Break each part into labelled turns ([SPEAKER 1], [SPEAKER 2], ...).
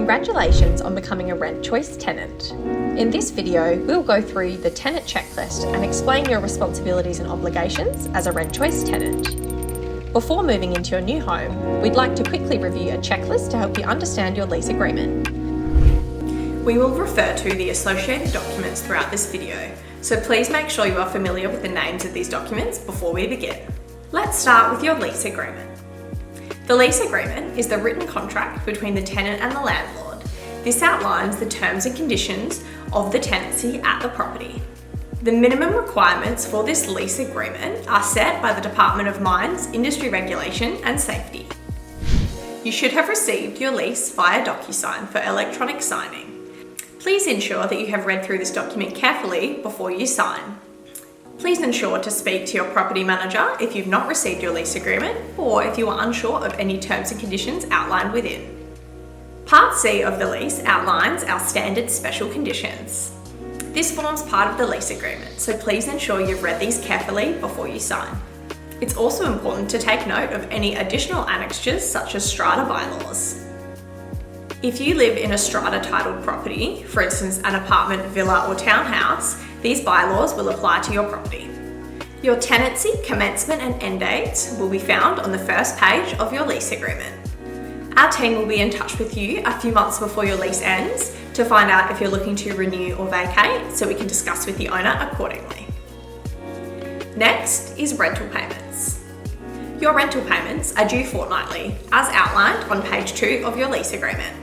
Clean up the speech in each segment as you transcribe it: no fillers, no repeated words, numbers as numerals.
[SPEAKER 1] Congratulations on becoming a Rent Choice tenant. In this video, we'll go through the tenant checklist and explain your responsibilities and obligations as a Rent Choice tenant. Before moving into your new home, we'd like to quickly review a checklist to help you understand your lease agreement.
[SPEAKER 2] We will refer to the associated documents throughout this video, so please make sure you are familiar with the names of these documents before we begin. Let's start with your lease agreement. The lease agreement is the written contract between the tenant and the landlord. This outlines the terms and conditions of the tenancy at the property. The minimum requirements for this lease agreement are set by the Department of Mines, Industry Regulation and Safety. You should have received your lease via DocuSign for electronic signing. Please ensure that you have read through this document carefully before you sign. Please ensure to speak to your property manager if you've not received your lease agreement or if you are unsure of any terms and conditions outlined within. Part C of the lease outlines our standard special conditions. This forms part of the lease agreement, so please ensure you've read these carefully before you sign. It's also important to take note of any additional annexures such as strata bylaws. If you live in a strata titled property, for instance an apartment, villa or townhouse, these bylaws will apply to your property. Your tenancy, commencement and end dates will be found on the first page of your lease agreement. Our team will be in touch with you a few months before your lease ends to find out if you're looking to renew or vacate, so we can discuss with the owner accordingly. Next is rental payments. Your rental payments are due fortnightly, as outlined on page 2 of your lease agreement.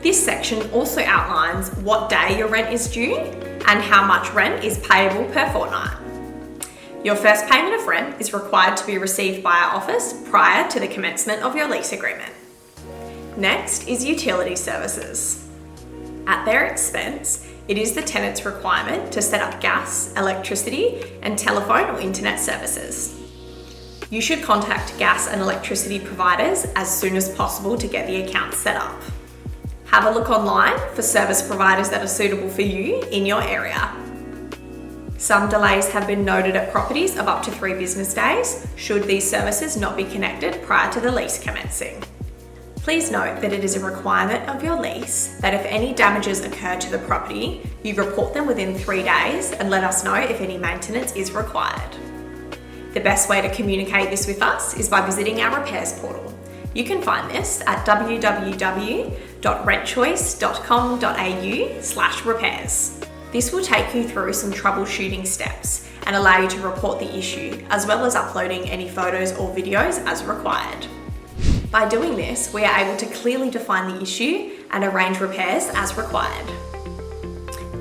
[SPEAKER 2] This section also outlines what day your rent is due and how much rent is payable per fortnight. Your first payment of rent is required to be received by our office prior to the commencement of your lease agreement. Next is utility services. At their expense, it is the tenant's requirement to set up gas, electricity, and telephone or internet services. You should contact gas and electricity providers as soon as possible to get the account set up. Have a look online for service providers that are suitable for you in your area. Some delays have been noted at properties of up to 3 business days, should these services not be connected prior to the lease commencing. Please note that it is a requirement of your lease that if any damages occur to the property, you report them within 3 days and let us know if any maintenance is required. The best way to communicate this with us is by visiting our repairs portal. You can find this at www.rentchoice.com.au/repairs. This will take you through some troubleshooting steps and allow you to report the issue, as well as uploading any photos or videos as required. By doing this, we are able to clearly define the issue and arrange repairs as required.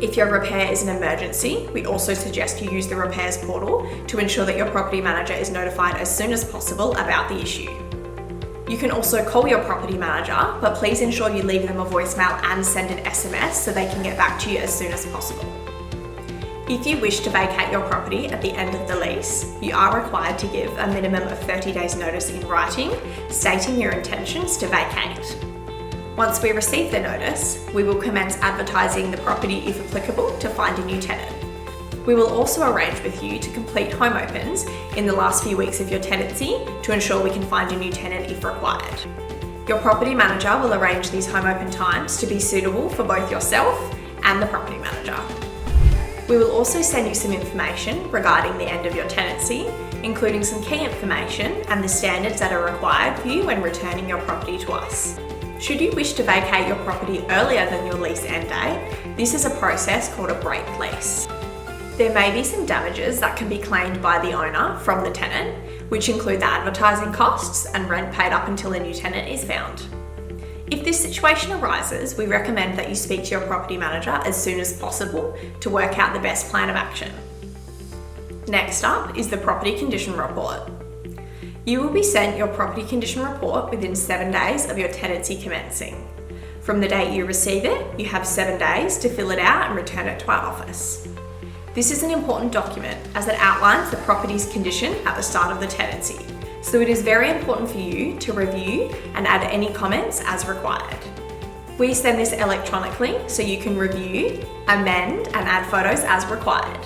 [SPEAKER 2] If your repair is an emergency, we also suggest you use the repairs portal to ensure that your property manager is notified as soon as possible about the issue. You can also call your property manager, but please ensure you leave them a voicemail and send an SMS so they can get back to you as soon as possible. If you wish to vacate your property at the end of the lease, you are required to give a minimum of 30 days notice in writing, stating your intentions to vacate. Once we receive the notice, we will commence advertising the property if applicable to find a new tenant. We will also arrange with you to complete home opens in the last few weeks of your tenancy to ensure we can find a new tenant if required. Your property manager will arrange these home open times to be suitable for both yourself and the property manager. We will also send you some information regarding the end of your tenancy, including some key information and the standards that are required for you when returning your property to us. Should you wish to vacate your property earlier than your lease end date, this is a process called a break lease. There may be some damages that can be claimed by the owner from the tenant, which include the advertising costs and rent paid up until a new tenant is found. If this situation arises, we recommend that you speak to your property manager as soon as possible to work out the best plan of action. Next up is the property condition report. You will be sent your property condition report within 7 days of your tenancy commencing. From the date you receive it, you have 7 days to fill it out and return it to our office. This is an important document as it outlines the property's condition at the start of the tenancy, so it is very important for you to review and add any comments as required. We send this electronically so you can review, amend and add photos as required.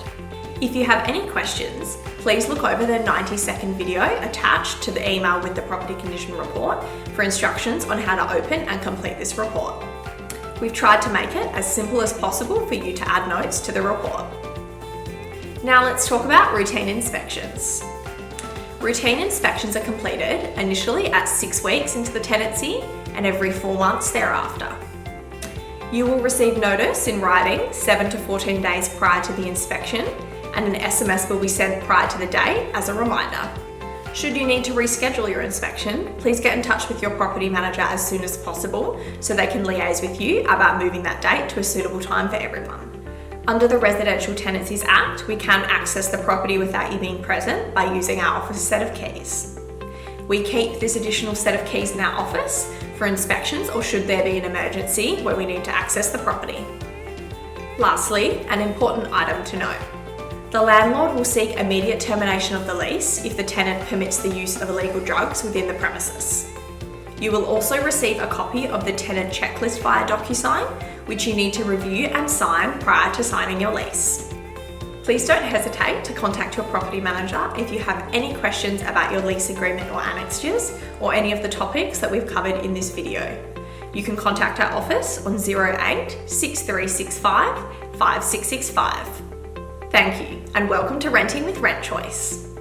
[SPEAKER 2] If you have any questions, please look over the 90-second video attached to the email with the property condition report for instructions on how to open and complete this report. We've tried to make it as simple as possible for you to add notes to the report. Now let's talk about routine inspections. Routine inspections are completed initially at 6 weeks into the tenancy and every 4 months thereafter. You will receive notice in writing 7 to 14 days prior to the inspection, and an SMS will be sent prior to the date as a reminder. Should you need to reschedule your inspection, please get in touch with your property manager as soon as possible so they can liaise with you about moving that date to a suitable time for everyone. Under the Residential Tenancies Act, we can access the property without you being present by using our office set of keys. We keep this additional set of keys in our office for inspections or should there be an emergency where we need to access the property. Lastly, an important item to note. The landlord will seek immediate termination of the lease if the tenant permits the use of illegal drugs within the premises. You will also receive a copy of the tenant checklist via DocuSign, which you need to review and sign prior to signing your lease. Please don't hesitate to contact your property manager if you have any questions about your lease agreement or annexures or any of the topics that we've covered in this video. You can contact our office on 08 6365 5665. Thank you and welcome to Renting with Rent Choice.